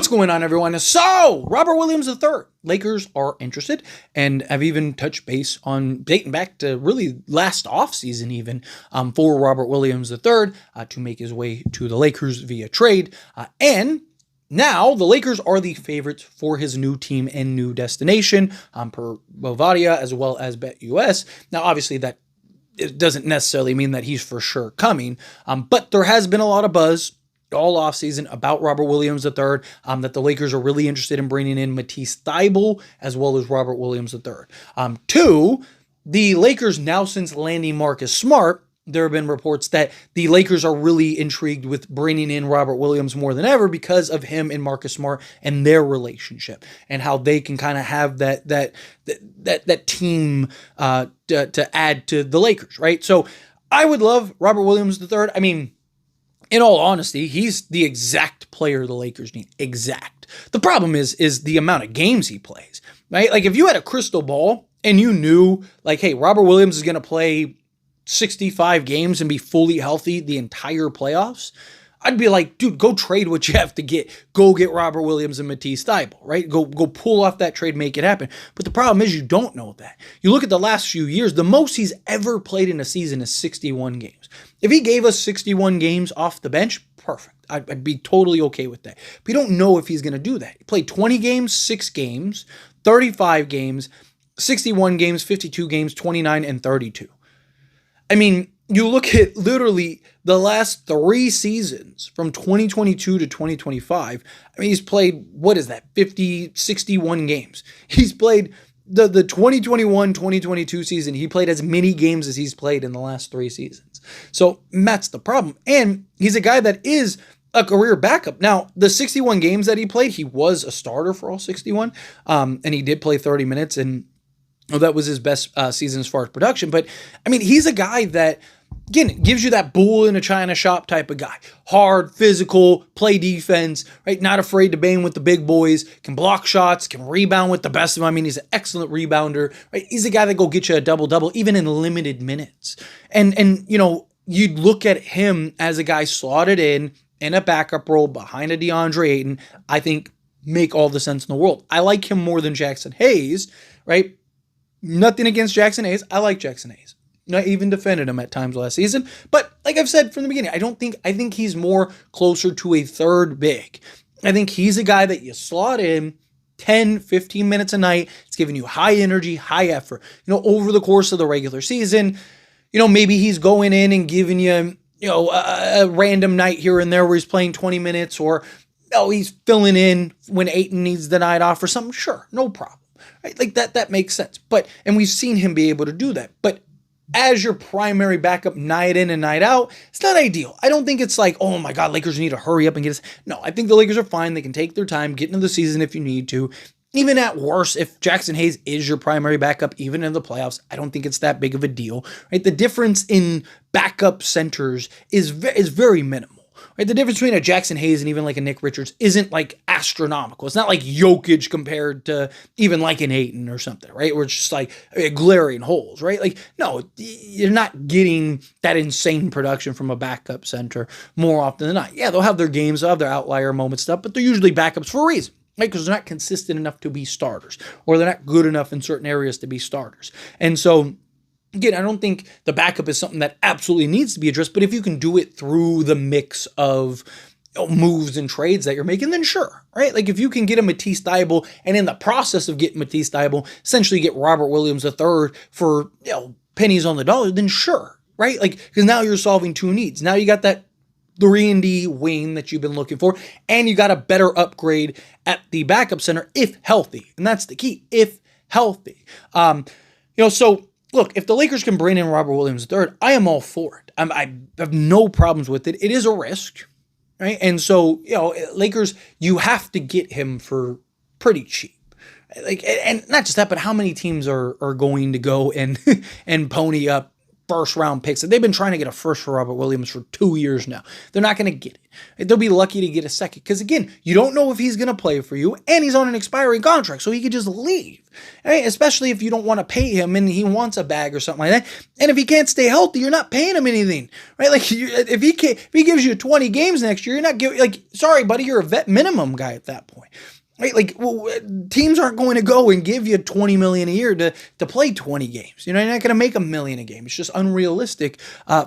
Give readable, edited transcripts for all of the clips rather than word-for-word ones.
What's going on, everyone? So, Robert Williams III. Lakers are interested and have even touched base on dating back to really last offseason even for Robert Williams III to make his way to the Lakers via trade. And now the Lakers are the favorites for his new team and new destination per Bovada as well as BetUS. Now, obviously, that it doesn't necessarily mean that he's for sure coming, but there has been a lot of buzz all offseason about Robert Williams III, that the Lakers are really interested in bringing in Matisse Thybulle as well as Robert Williams III. Two, the Lakers now since landing Marcus Smart, there have been reports that the Lakers are really intrigued with bringing in Robert Williams more than ever because of him and Marcus Smart and their relationship and how they can kind of have that team to add to the Lakers, right? So I would love Robert Williams III. I mean, in all honesty, he's the exact player the Lakers need. Exact. The problem is the amount of games he plays, right? Like if you had a crystal ball and you knew like, hey, Robert Williams is going to play 65 games and be fully healthy the entire playoffs, I'd be like, dude, go trade what you have to get. Go get Robert Williams and Matisse Thybulle, right? Go pull off that trade, make it happen. But the problem is you don't know that. You look at the last few years, the most he's ever played in a season is 61 games. If he gave us 61 games off the bench, perfect. I'd be totally okay with that. But you don't know if he's going to do that. He played 20 games, 6 games, 35 games, 61 games, 52 games, 29, and 32. I mean, you look at literally the last 3 seasons from 2022 to 2025. I mean, he's played, 61 games. He's played the 2021-2022 season. He played as many games as he's played in the last 3 seasons. So that's the problem. And he's a guy that is a career backup. Now, the 61 games that he played, he was a starter for all 61. And he did play 30 minutes and that was his best season as far as production. But, I mean, he's a guy that, again, gives you that bull in a china shop type of guy. Hard, physical, play defense, right? Not afraid to bang with the big boys, can block shots, can rebound with the best of them. I mean, he's an excellent rebounder, right? He's a guy that go get you a double-double, even in limited minutes. And you know, you'd look at him as a guy slotted in a backup role behind a DeAndre Ayton, I think make all the sense in the world. I like him more than Jackson Hayes, right? Nothing against Jackson Hayes. I like Jackson Hayes. I even defended him at times last season. But like I've said from the beginning, I think he's more closer to a third big. I think he's a guy that you slot in 10, 15 minutes a night. It's giving you high energy, high effort. You know, over the course of the regular season, you know, maybe he's going in and giving you, you know, a random night here and there where he's playing 20 minutes or, oh, he's filling in when Ayton needs the night off or something. Sure, no problem. Right? Like that makes sense. But, and we've seen him be able to do that. But as your primary backup night in and night out, it's not ideal. I don't think it's like, oh my God, Lakers need to hurry up and get us. No, I think the Lakers are fine. They can take their time, get into the season if you need to. Even at worst, if Jackson Hayes is your primary backup, even in the playoffs, I don't think it's that big of a deal. Right? The difference in backup centers is very minimal. Right? The difference between a Jackson Hayes and even like a Nick Richards isn't like astronomical. It's not like Jokic compared to even like an Ayton or something, right? Where it's just like glaring holes, right? Like, no, you're not getting that insane production from a backup center more often than not. Yeah, they'll have their games, they'll have their outlier moment stuff, but they're usually backups for a reason. Right? Because they're not consistent enough to be starters, or they're not good enough in certain areas to be starters. And so, again, I don't think the backup is something that absolutely needs to be addressed, but if you can do it through the mix of moves and trades that you're making, then sure, right? Like if you can get a Matisse Thybulle and in the process of getting Matisse Thybulle, essentially get Robert Williams III for, you know, pennies on the dollar, then sure, right? Like, because now you're solving 2 needs. Now you got that 3-and-D wing that you've been looking for, and you got a better upgrade at the backup center if healthy. And that's the key, if healthy. You know, so look, if the Lakers can bring in Robert Williams III, I am all for it. I have no problems with it. It is a risk, right? And so, you know, Lakers, you have to get him for pretty cheap. Like, and not just that, but how many teams are going to go and and pony up first round picks. They've been trying to get a first for Robert Williams for 2 years now. They're not going to get it. They'll be lucky to get a second because, again, you don't know if he's going to play for you, and he's on an expiring contract, so he could just leave. Right? Especially if you don't want to pay him and he wants a bag or something like that. And if he can't stay healthy, you're not paying him anything, right? Like if he gives you 20 games next year, you're not giving, like, sorry, buddy, you're a vet minimum guy at that point. Right? Like, teams aren't going to go and give you $20 million a year to play 20 games. You know, you're not going to make $1 million a game. It's just unrealistic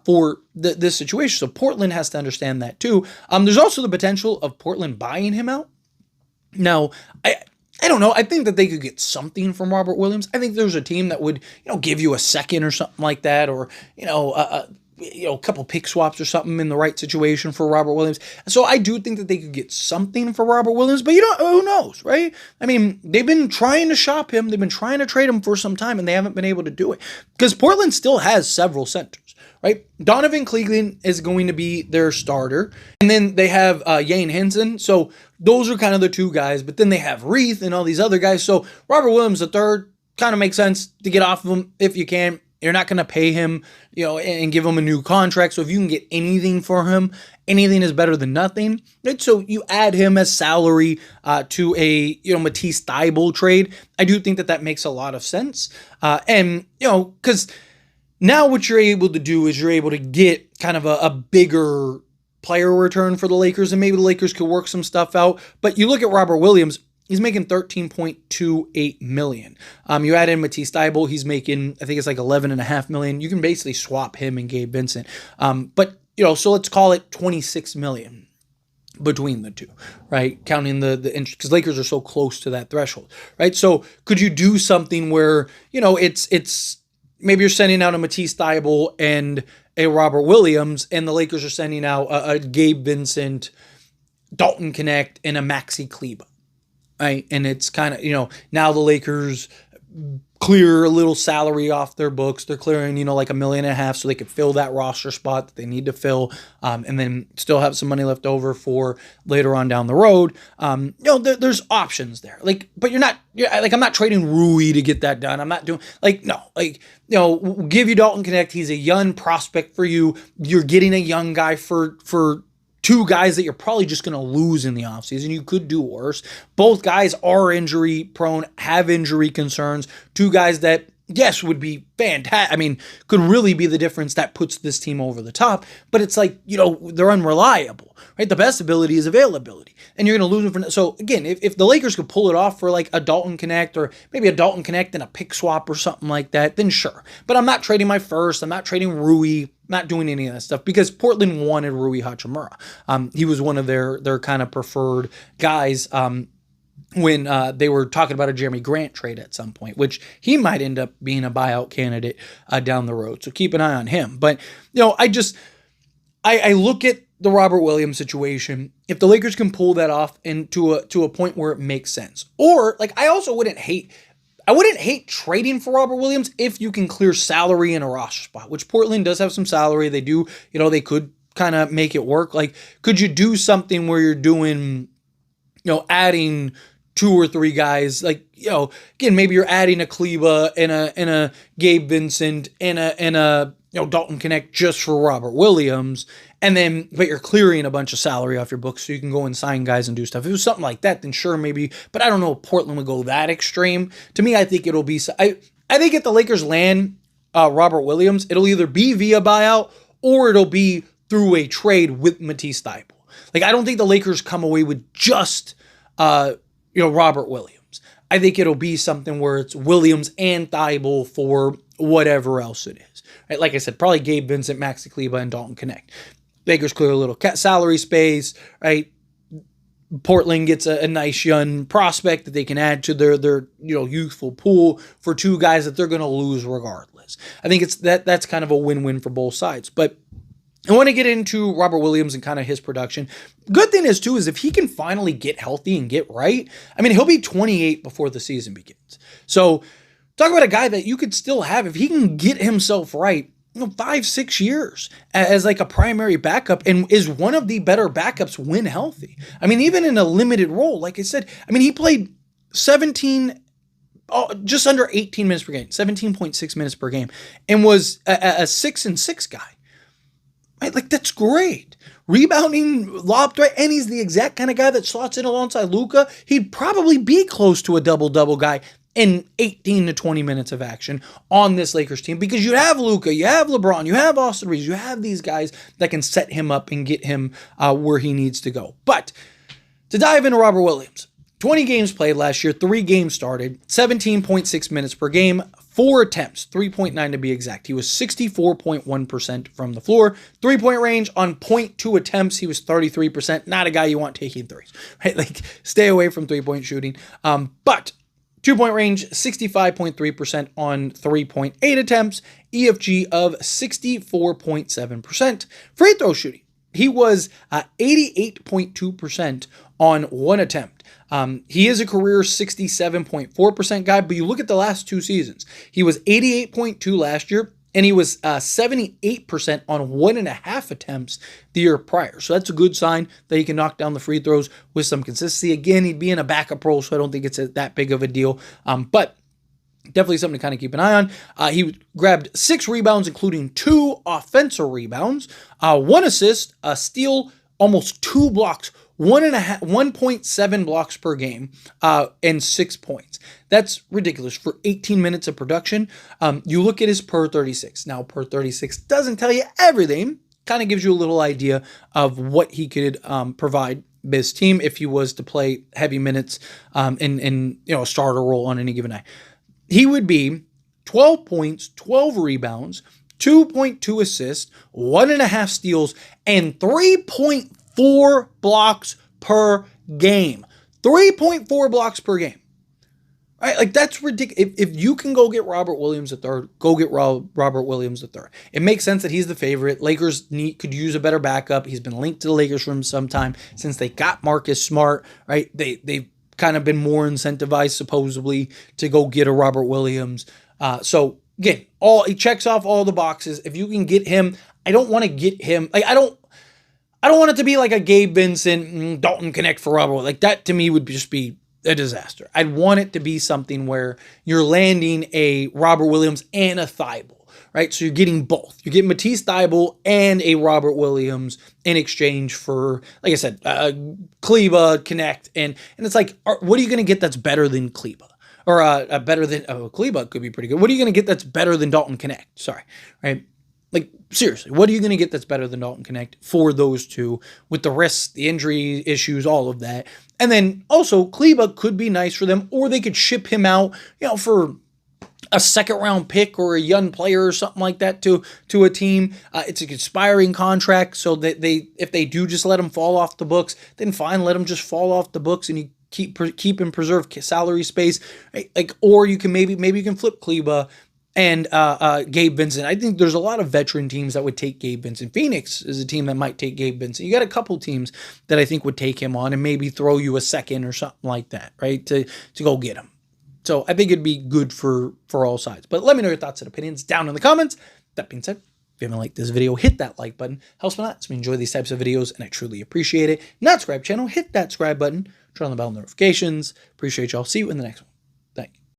for this situation. So Portland has to understand that too. There's also the potential of Portland buying him out. Now, I don't know. I think that they could get something from Robert Williams. I think there's a team that would, give you a second or something like that, or a couple pick swaps or something in the right situation for Robert Williams. So I do think that they could get something for Robert Williams, but who knows, right? I mean, they've been trying to shop him. They've been trying to trade him for some time, and they haven't been able to do it because Portland still has several centers, right? Donovan Cleveland is going to be their starter, and then they have Yane Henson. So those are kind of the two guys, but then they have Reith and all these other guys. So Robert Williams III kind of makes sense to get off of him if you can. You're not going to pay him, and give him a new contract. So if you can get anything for him, anything is better than nothing. Right? So you add him as salary to a, Matisse Thybulle trade. I do think that makes a lot of sense. Because now what you're able to do is you're able to get kind of a bigger player return for the Lakers, and maybe the Lakers could work some stuff out. But you look at Robert Williams, he's making $13.28 million. You add in Matisse Thybulle, he's making, I think it's like $11.5 million. You can basically swap him and Gabe Vincent. But so let's call it $26 million between the two, right? Counting the interest, because Lakers are so close to that threshold, right? So could you do something where, it's maybe you're sending out a Matisse Thybulle and a Robert Williams, and the Lakers are sending out a Gabe Vincent, Dalton Connect, and a Maxi Kleber. Right. And it's kind of, now the Lakers clear a little salary off their books. They're clearing, like $1.5 million so they could fill that roster spot that they need to fill, and then still have some money left over for later on down the road. There's options there. But I'm not trading Rui to get that done. I'm not doing give you Dalton Connect. He's a young prospect for you. You're getting a young guy for two guys that you're probably just going to lose in the offseason. You could do worse. Both guys are injury prone, have injury concerns. Two guys that, yes, would be fantastic. I mean, could really be the difference that puts this team over the top. But it's like, they're unreliable, right? The best ability is availability. And you're going to lose them for. So again, if the Lakers could pull it off for like a Dalton Connect, or maybe a Dalton Connect and a pick swap or something like that, then sure. But I'm not trading my first. I'm not trading Rui. Not doing any of that stuff because Portland wanted Rui Hachimura. He was one of their kind of preferred guys when they were talking about a Jeremy Grant trade at some point, which he might end up being a buyout candidate down the road. So keep an eye on him. But, I look at the Robert Williams situation. If the Lakers can pull that off to a point where it makes sense. Or, I also wouldn't hate trading for Robert Williams if you can clear salary in a roster spot, which Portland does have some salary. They do, they could kind of make it work. Could you do something where you're doing, adding 2 or 3 guys, again, maybe you're adding a Kleber and a Gabe Vincent and a Dalton Connect just for Robert Williams, but you're clearing a bunch of salary off your books so you can go and sign guys and do stuff. If it was something like that, then sure, maybe, but I don't know if Portland would go that extreme. To me, I think it'll be, I think if the Lakers land Robert Williams, it'll either be via buyout or it'll be through a trade with Matisse Thybulle. I don't think the Lakers come away with just, Robert Williams. I think it'll be something where it's Williams and Thybulle for whatever else it is. Right? Like I said, probably Gabe Vincent, Maxi Kleber, and Dalton Connect. Lakers clear a little salary space, right? Portland gets a nice young prospect that they can add to their youthful pool for 2 guys that they're going to lose regardless. I think that's kind of a win-win for both sides. But I want to get into Robert Williams and kind of his production. Good thing is if he can finally get healthy and get right, I mean, he'll be 28 before the season begins. So talk about a guy that you could still have if he can get himself right, 5-6 years as a primary backup, and is one of the better backups when healthy. I mean, even in a limited role, like I said, I mean, he played 17 just under 18 minutes per game, 17.6 minutes per game, and was a 6-6 guy. Right? Like, that's great. Rebounding, lob threat, and he's the exact kind of guy that slots in alongside Luka. He'd probably be close to a double-double guy in 18 to 20 minutes of action on this Lakers team, because you have Luka, you have LeBron, you have Austin Reeves, you have these guys that can set him up and get him where he needs to go. But to dive into Robert Williams, 20 games played last year, 3 games started, 17.6 minutes per game, 4 attempts, 3.9 to be exact. He was 64.1% from the floor. 3-point range on 0.2 attempts, he was 33%. Not a guy you want taking threes, right? Like, stay away from 3-point shooting. But 2-point range, 65.3% on 3.8 attempts. EFG of 64.7%. Free throw shooting, he was 88.2% on 1 attempt. He is a career 67.4% guy, but you look at the last 2 seasons. He was 88.2 last year, and he was 78% on 1.5 attempts the year prior. So that's a good sign that he can knock down the free throws with some consistency. Again, he'd be in a backup role, so I don't think it's that big of a deal. But definitely something to kind of keep an eye on. He grabbed 6 rebounds, including 2 offensive rebounds, 1 assist, a steal, almost 2 blocks, 1.7 blocks per game, and 6 points. That's ridiculous for 18 minutes of production. You look at his per 36. Now, per 36 doesn't tell you everything. Kind of gives you a little idea of what he could provide this team if he was to play heavy minutes in a starter role on any given night. He would be 12 points, 12 rebounds, 2.2 assists, 1.5 steals, and 3.4 blocks per game. 3.4 blocks per game. Right? Like, that's ridiculous. If you can go get Robert Williams III, go get Robert Williams III. It makes sense that he's the favorite. Lakers could use a better backup. He's been linked to the Lakers from some time since they got Marcus Smart. Right? They've kind of been more incentivized, supposedly, to go get a Robert Williams. So again, he checks off all the boxes. If you can get him, I don't want to get him. Like, I don't want it to be like a Gabe Vincent, Dalton Connect for Robert. Like, that to me would just be a disaster. I'd want it to be something where you're landing a Robert Williams and a Thibault, right? So you're getting both. You're getting Matisse Thybulle and a Robert Williams in exchange for, like I said, Kleba, Connect. And it's like, what are you going to get that's better than Kleba? Or better than, Kleba could be pretty good. What are you going to get that's better than Dalton Connect? Sorry, right? Like, seriously, what are you going to get that's better than Dalton Connect for those two with the risks, the injury issues, all of that? And then also, Kleba could be nice for them, or they could ship him out, for a second-round pick or a young player or something like that to a team. It's an expiring contract, so that if they do just let him fall off the books, then fine, let him just fall off the books, and you keep and preserve salary space. Right? Like, or you can maybe you can flip Kleba and Gabe Vincent. I think there's a lot of veteran teams that would take Gabe Vincent. Phoenix is a team that might take Gabe Vincent. You got a couple teams that I think would take him on and maybe throw you a second or something like that, right, to go get him. So I think it'd be good for all sides. But let me know your thoughts and opinions down in the comments. That being said, if you haven't liked this video, hit that like button. Helps me a lot. So we enjoy these types of videos, and I truly appreciate it. Not subscribe channel, hit that subscribe button. Turn on the bell notifications. Appreciate y'all. See you in the next one.